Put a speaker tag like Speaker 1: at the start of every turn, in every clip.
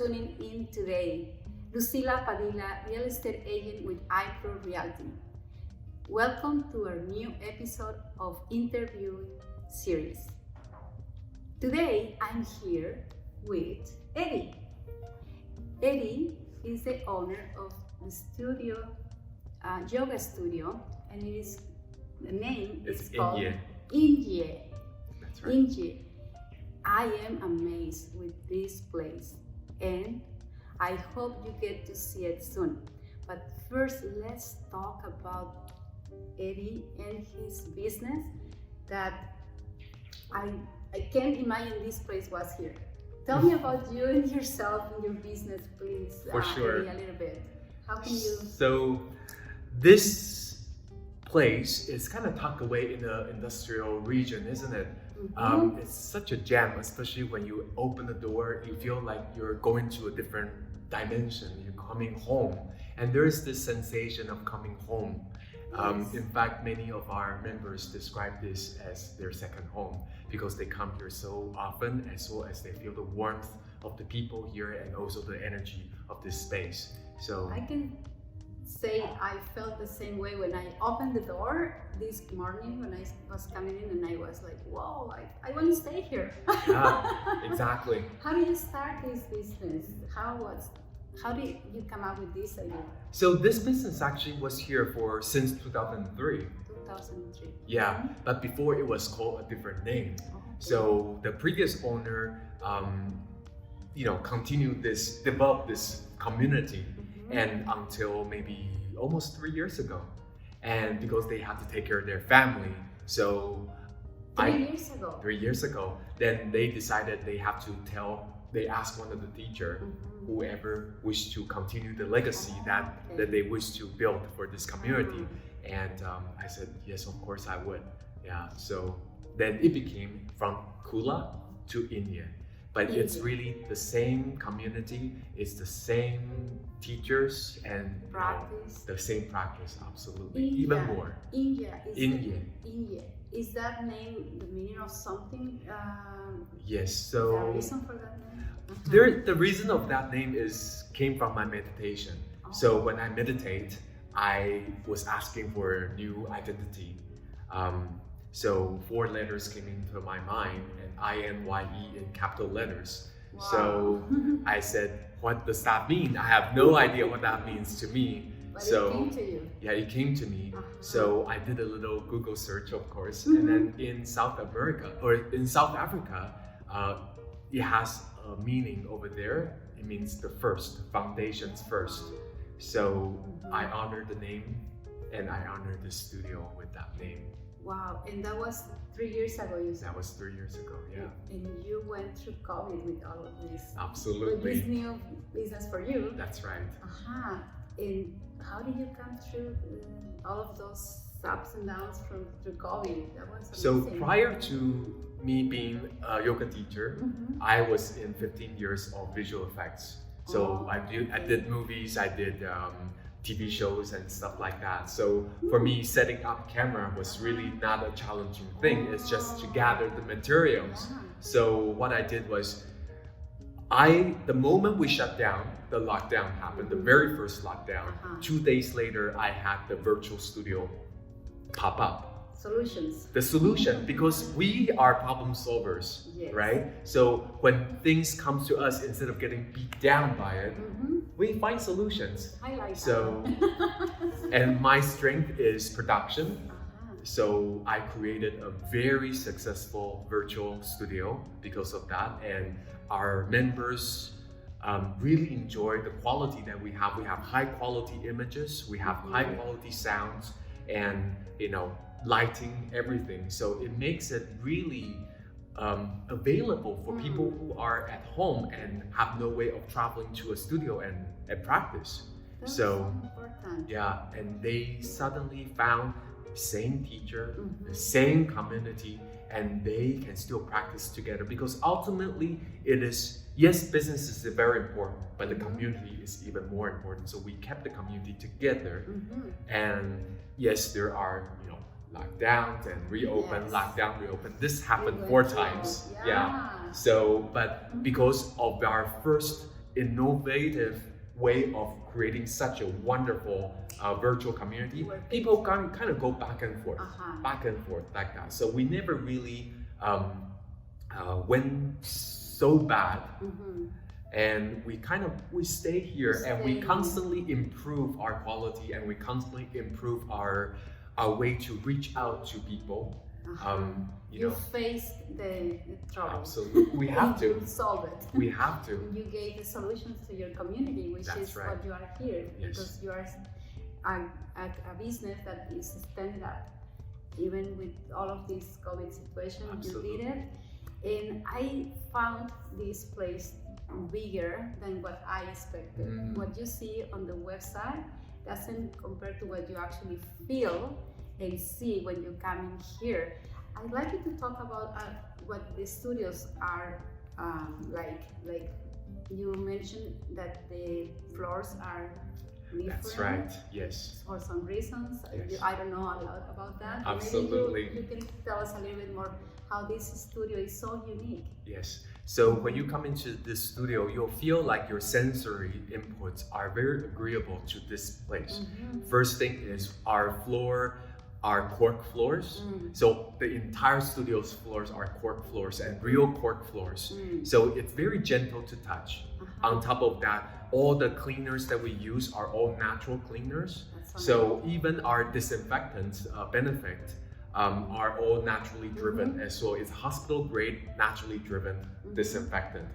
Speaker 1: tuning in today. Lucila Padilla, real estate agent with iPro Realty. Welcome to our new episode of interview series. Today I'm here with Eddee. Eddee is the owner of the studio, yoga studio, and the name is called Inye.
Speaker 2: That's right.
Speaker 1: Inye. I am amazed with this place and I hope you get to see it soon. But first, let's talk about Eddee and his business that I can't imagine this place was here. Tell me about you and yourself and your business, please.
Speaker 2: For sure.
Speaker 1: Eddee, a little bit. How can you?
Speaker 2: So this place is kind of tucked away in the industrial region, isn't it?
Speaker 1: Mm-hmm.
Speaker 2: It's such a gem, especially when you open the door, you feel like you're going to a different dimension, you're coming home. And there's this sensation of coming home.
Speaker 1: Yes.
Speaker 2: In fact, many of our members describe this as their second home because they come here so often, as well as they feel the warmth of the people here and also the energy of this space. So
Speaker 1: I can say I felt the same way when I opened the door this morning when I was coming in, and I was like, whoa, I want to stay here.
Speaker 2: yeah, exactly.
Speaker 1: How did you start this business? How did you come up with this idea?
Speaker 2: So this business actually was here since 2003.
Speaker 1: 2003.
Speaker 2: Yeah, but before it was called a different name.
Speaker 1: Oh, okay.
Speaker 2: So the previous owner, developed this community, and until maybe almost 3 years ago, and because they had to take care of their family, so
Speaker 1: 3 years ago.
Speaker 2: Then they decided they asked one of the teacher, whoever wished to continue the legacy that they wish to build for this community. And I said, yes, of course I would. Yeah, so then it became from Kula to Inye. But it's really the same community, it's the same teachers and the same practice, absolutely.
Speaker 1: Inye.
Speaker 2: Even more.
Speaker 1: Inye. Is that name the meaning of something?
Speaker 2: Yes,
Speaker 1: Is there a
Speaker 2: so
Speaker 1: reason for that name?
Speaker 2: the reason of that name came from my meditation. So when I meditate, I was asking for a new identity. So 4 letters came into my mind, and INYE in capital letters.
Speaker 1: Wow.
Speaker 2: So I said, what does that mean? I have no idea what that means to me.
Speaker 1: But
Speaker 2: So
Speaker 1: it came to you.
Speaker 2: yeah, it came to me. So I did a little Google search, of course, and then in South Africa, it has a meaning over there. It means the first, foundations first. So I honored the name, and I honored the studio with that name.
Speaker 1: Wow, and that was 3 years ago, you said?
Speaker 2: That was 3 years ago, yeah.
Speaker 1: And you went through COVID with all of this.
Speaker 2: Absolutely.
Speaker 1: With this new business for you.
Speaker 2: That's right.
Speaker 1: And how did you come through all of those ups and downs through COVID? That was amazing.
Speaker 2: So prior to me being a yoga teacher, I was in 15 years of visual effects. So I did movies, I did TV shows and stuff like that. So for me, setting up camera was really not a challenging thing. It's just to gather the materials. So what I did was, the moment we shut down, the lockdown happened, the very first lockdown. 2 days later, I had the virtual studio pop up. The solution, because we are problem solvers,
Speaker 1: yes.
Speaker 2: Right? So when things come to us, instead of getting beat down by it, we find solutions.
Speaker 1: I like
Speaker 2: so,
Speaker 1: that.
Speaker 2: And my strength is production. So I created a very successful virtual studio because of that, and our members really enjoy the quality that we have. We have high quality images, we have high quality sounds, and lighting, everything. So it makes it really available for people who are at home and have no way of traveling to a studio and practice.
Speaker 1: That's so important.
Speaker 2: Yeah, and they suddenly found the same teacher, the same community, and they can still practice together, because ultimately it is, yes, business is very important, but the community is even more important. So we kept the community together, and yes, there are lockdowns and reopen, lockdown, reopen. This happened 4 times. Yeah. So, but because of our first innovative way of creating such a wonderful virtual community, people can kind of go back and forth like that. So we never really went so bad. And we stay here and we constantly improve our quality, and we constantly improve our way to reach out to people.
Speaker 1: You faced the trouble.
Speaker 2: Absolutely, we have to.
Speaker 1: You solve it.
Speaker 2: We have to.
Speaker 1: You gave the solutions to your community, which is what you are here, because you are a business that is standing up. Even with all of this COVID situation, you did it. And I found this place bigger than what I expected. What you see on the website doesn't compare to what you actually feel and see when you come in here. I'd like you to talk about what the studios are like. Like you mentioned that the floors are different.
Speaker 2: That's right, yes.
Speaker 1: For some reasons.
Speaker 2: Yes.
Speaker 1: I don't know a lot about that.
Speaker 2: Absolutely.
Speaker 1: Maybe you can tell us a little bit more how this studio is so unique.
Speaker 2: Yes. So when you come into this studio, you'll feel like your sensory inputs are very agreeable to this place. First thing is our floor are cork floors. So the entire studio's floors are cork floors and real cork floors. So it's very gentle to touch. On top of that, all the cleaners that we use are all natural cleaners. So even our disinfectants benefit are all naturally driven as well. It's hospital grade, naturally driven disinfectant,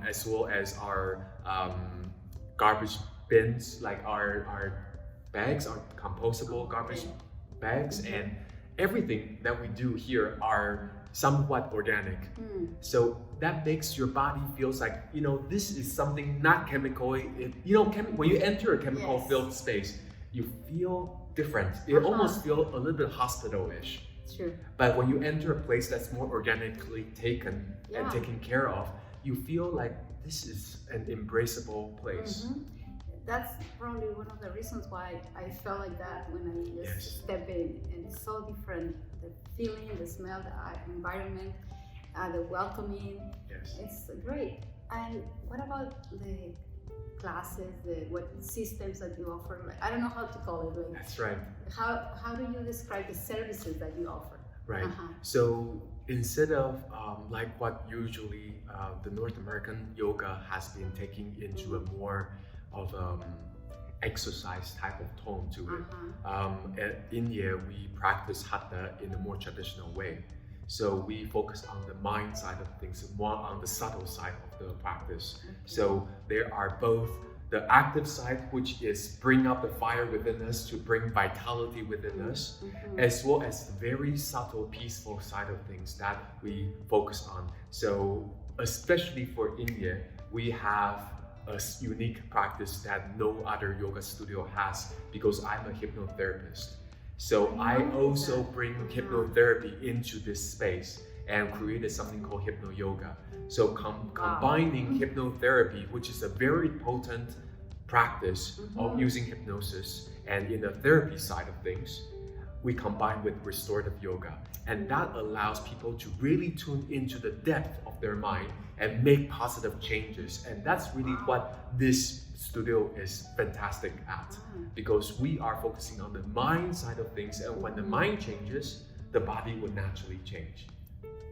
Speaker 2: as well as our garbage bins, like our bags, our compostable garbage bags, and everything that we do here are somewhat organic. So that makes your body feels like, you know, this is something not chemical. When you enter a chemical filled space, you feel different. It almost feels a little bit hospital-ish.
Speaker 1: True.
Speaker 2: But when you enter a place that's more organically taken and taken care of, you feel like this is an embraceable place.
Speaker 1: That's probably one of the reasons why I felt like that when I just step in. And it's so different. The feeling, the smell, the environment, the welcoming. It's great. And what about the classes, what systems that you offer? Like, I don't know how to call it. Like,
Speaker 2: that's right.
Speaker 1: How do you describe the services that you offer?
Speaker 2: Right. So instead of like what usually the North American yoga has been taking into a more of exercise type of tone to it. At Inye, we practice hatha in a more traditional way. So we focus on the mind side of things, more on the subtle side of the practice. So there are both the active side, which is bring up the fire within us to bring vitality within us, as well as the very subtle, peaceful side of things that we focus on. So especially for Inye, we have a unique practice that no other yoga studio has, because I'm a hypnotherapist. So I also bring hypnotherapy into this space and created something called hypno yoga. So combining hypnotherapy, which is a very potent practice of using hypnosis, and in the therapy side of things, we combine with restorative yoga. And that allows people to really tune into the depth of their mind and make positive changes. And that's really what this studio is fantastic at, because we are focusing on the mind side of things, and when the mind changes, the body will naturally change.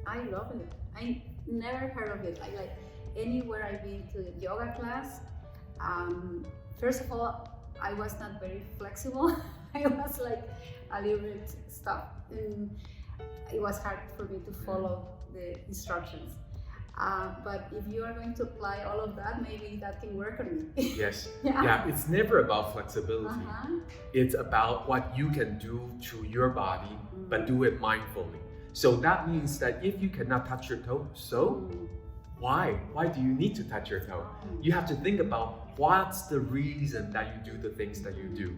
Speaker 1: I love it. I never heard of it. Like anywhere I've been to the yoga class, first of all, I was not very flexible. I was like a little bit stuck, and it was hard for me to follow the instructions. But if you are going to apply all of that, maybe that can work on me.
Speaker 2: Yes. Yeah, it's never about flexibility. It's about what you can do to your body, but do it mindfully. So that means that if you cannot touch your toe, so why? Why do you need to touch your toe? You have to think about what's the reason that you do the things that you do,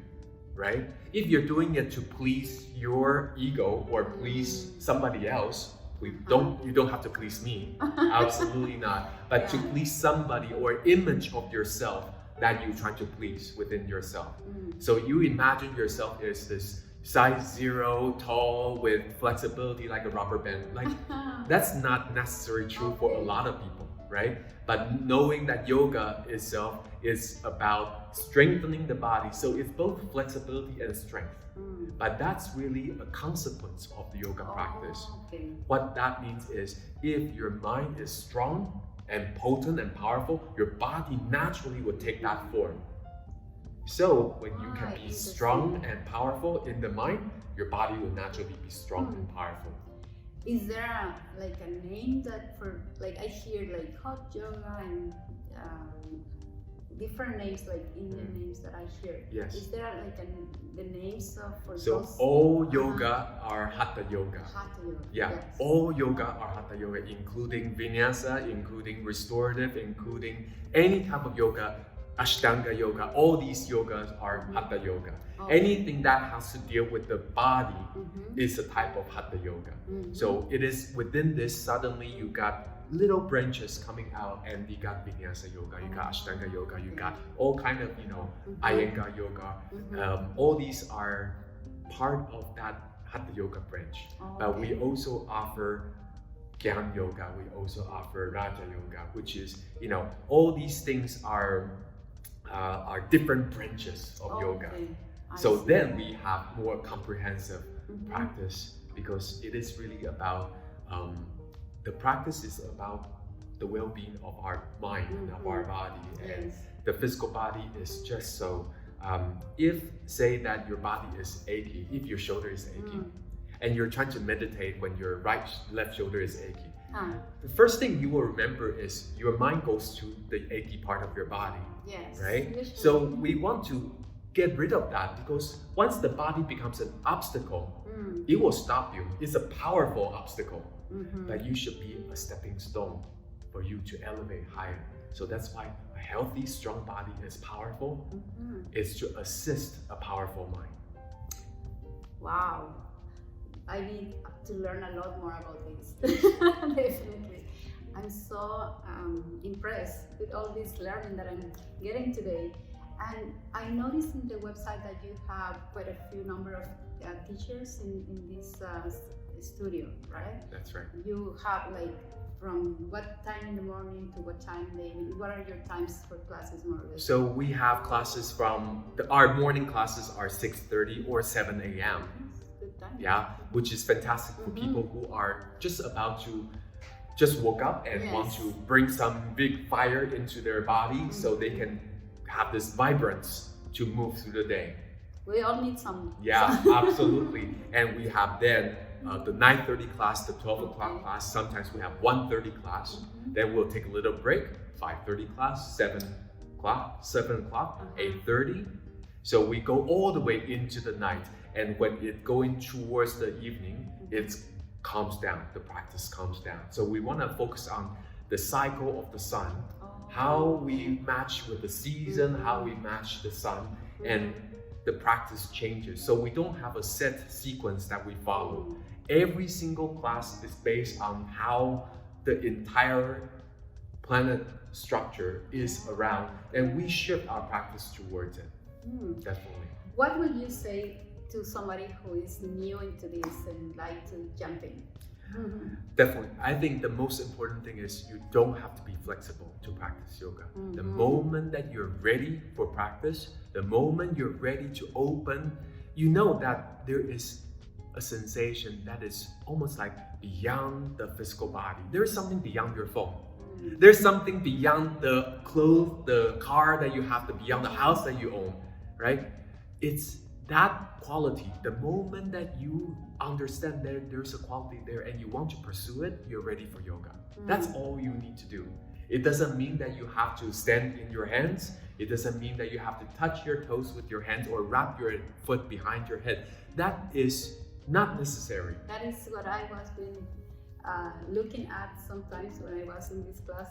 Speaker 2: right? If you're doing it to please your ego or please somebody else, you don't have to please me, absolutely not. But to please somebody or image of yourself that you try to please within yourself. So you imagine yourself as this size 0, tall, with flexibility like a rubber band. Like that's not necessarily true for a lot of people. right? But knowing that yoga itself is about strengthening the body, so it's both flexibility and strength. But that's really a consequence of the yoga practice.
Speaker 1: Okay.
Speaker 2: What that means is if your mind is strong and potent and powerful, your body naturally will take that form. So when you can be strong and powerful in the mind, your body will naturally be strong and powerful.
Speaker 1: Is there like a name that for, like I hear like hot yoga and different names, like Indian names that I hear.
Speaker 2: Yes.
Speaker 1: Is there like the names of for
Speaker 2: So
Speaker 1: those?
Speaker 2: all yoga are hatha yoga.
Speaker 1: Hatha yoga.
Speaker 2: Yeah,
Speaker 1: Yes.
Speaker 2: all yoga are hatha yoga, including vinyasa, including restorative, including any type of yoga, ashtanga yoga. All these yogas are hatha yoga.
Speaker 1: Okay.
Speaker 2: Anything that has to deal with the body is a type of hatha yoga. So it is within this, suddenly you got little branches coming out, and you got vinyasa yoga, you got ashtanga yoga, you got all kind of, Iyengar yoga. All these are part of that hatha yoga branch. But we also offer Gyan yoga, we also offer Raja yoga, which is, all these things are different branches of yoga. So then we have more comprehensive practice, because it is really about, the practice is about the well-being of our mind and of our body, and the physical body is just so, if say that your body is achy, if your shoulder is achy, and you're trying to meditate when your left shoulder is achy, the first thing you will remember is your mind goes to the achy part of your body, right? So we want to get rid of that, because once the body becomes an obstacle, it will stop you. It's a powerful obstacle, but you should be a stepping stone for you to elevate higher. So that's why a healthy, strong body is powerful. It's to assist a powerful mind.
Speaker 1: Wow. I need to learn a lot more about this. Definitely. I'm so impressed with all this learning that I'm getting today. And I noticed in the website that you have quite a few number of teachers in this studio, right?
Speaker 2: That's right.
Speaker 1: You have like from what time in the morning to what time in the evening? What are your times for classes more or less?
Speaker 2: So we have classes from, our morning classes are 6:30 or 7 a.m.
Speaker 1: Good time.
Speaker 2: Yeah, which is fantastic for people who are just woke up and want to bring some big fire into their body, so they can have this vibrance to move through the day.
Speaker 1: We all need some.
Speaker 2: Yeah, absolutely. And we have then the 9:30 class, the 12 o'clock class. Sometimes we have 1:30 class. Then we'll take a little break. 5:30 class, 7 o'clock, 8:30. So we go all the way into the night. And when it going towards the evening, it calms down. The practice calms down. So we want to focus on the cycle of the sun, how we match with the season, how we match the sun, and the practice changes. So we don't have a set sequence that we follow. Every single class is based on how the entire planet structure is around, and we shift our practice towards it. Definitely.
Speaker 1: What would you say to somebody who is new into this and like to jump in?
Speaker 2: Definitely. I think the most important thing is you don't have to be flexible to practice yoga. The moment that you're ready for practice, the moment you're ready to open, you know that there is a sensation that is almost like beyond the physical body. There is something beyond your phone. There's something beyond the clothes, the car that you have, beyond the house that you own, right? It's that quality. The moment that you understand there's a quality there and you want to pursue it, you're ready for yoga. That's all you need to do. It doesn't mean that you have to stand in your hands. It doesn't mean that you have to touch your toes with your hands or wrap your foot behind your head. That is not necessary.
Speaker 1: That is what I was been looking at sometimes when I was in this class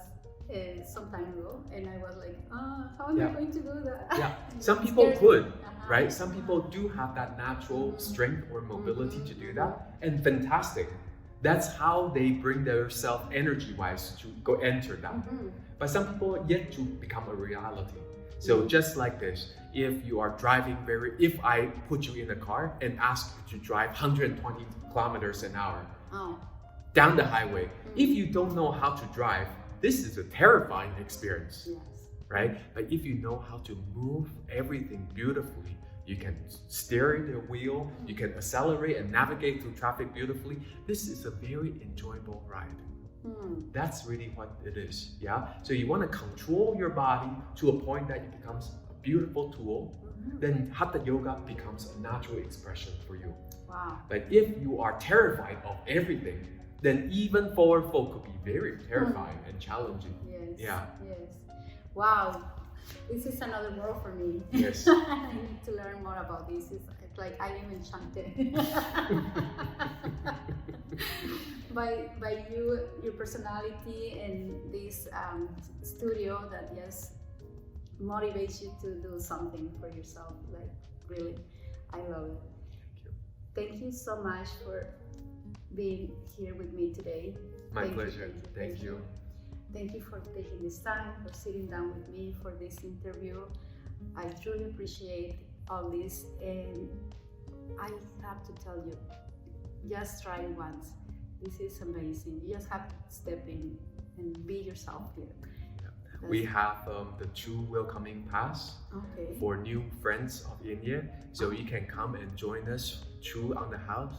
Speaker 1: some time ago, and I was like, how am I going to do that?
Speaker 2: Yeah, some people could, right? Some people do have that natural strength or mobility to do that, and fantastic. That's how they bring their self energy-wise to go enter that. But some people are yet to become a reality. So just like this, if you are driving if I put you in a car and ask you to drive 120 kilometers an hour down the highway, if you don't know how to drive, this is a terrifying experience,
Speaker 1: Yes.
Speaker 2: right? But if you know how to move everything beautifully, you can steer the wheel, you can accelerate and navigate through traffic beautifully. This is a very enjoyable ride. That's really what it is, yeah? So you want to control your body to a point that it becomes a beautiful tool, then Hatha Yoga becomes a natural expression for you.
Speaker 1: Wow.
Speaker 2: But if you are terrified of everything, then even forward fold could be very terrifying and challenging.
Speaker 1: Yes.
Speaker 2: Yeah.
Speaker 1: Yes. Wow. This is another world for me.
Speaker 2: Yes.
Speaker 1: I need to learn more about this. It's like I am enchanted by you, your personality, and this studio that just motivates you to do something for yourself. Like really, I love it. Thank you so much for being here with me today.
Speaker 2: My pleasure. Thank you.
Speaker 1: Thank you for taking this time, for sitting down with me for this interview. I truly appreciate all this, and I have to tell you, just try it once. This is amazing. You just have to step in and be yourself here.
Speaker 2: Yeah. We have the true welcoming pass for new friends of Inye, so you can come and join us true on the house.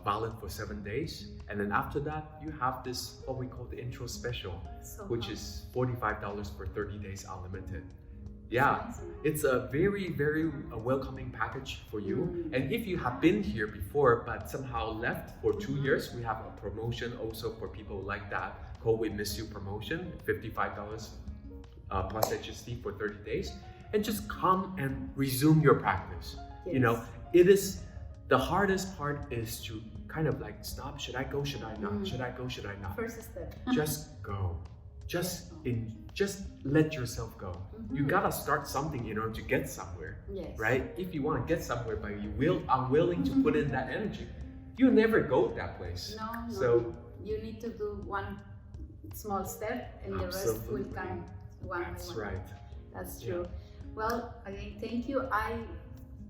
Speaker 2: Valid for 7 days, and then after that you have this what we call the intro special, which is $45 for 30 days unlimited. Yeah, it's a very welcoming package for you. And if you have been here before but somehow left for 2 years, we have a promotion also for people like that called We Miss You promotion, $55 plus HST for 30 days, and just come and resume your practice. You know, it is the hardest part is to kind of like stop. Should I go? Should I not? Should I go? Should I not?
Speaker 1: First step.
Speaker 2: Just go. Just let yourself go. You gotta start something in order to get somewhere.
Speaker 1: Yes.
Speaker 2: Right? If you want to get somewhere but you unwilling to put in that energy, you'll never go to that place.
Speaker 1: No.
Speaker 2: So
Speaker 1: you need to do one small step, and the rest will come one by one.
Speaker 2: That's right.
Speaker 1: That's true. Well, again, thank you. I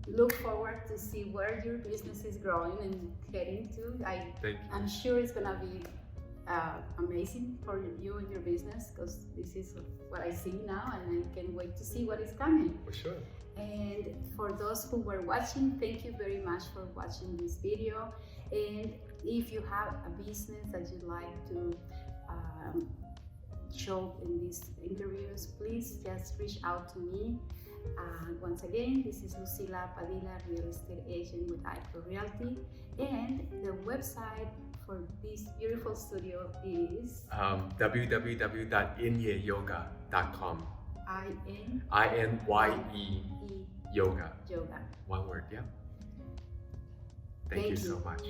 Speaker 1: look forward to see where your business is growing and heading to. I'm sure it's gonna be amazing for you and your business, because this is what I see now, and I can't wait to see what is coming.
Speaker 2: For sure.
Speaker 1: And for those who were watching, thank you very much for watching this video. And if you have a business that you'd like to show in these interviews, please just reach out to me. Once again, this is Lucila, Padilla, real estate agent with Hypro Realty, and the website for this beautiful studio is
Speaker 2: www.inyeyoga.com. INYE yoga. One word, yeah. Thank you so much.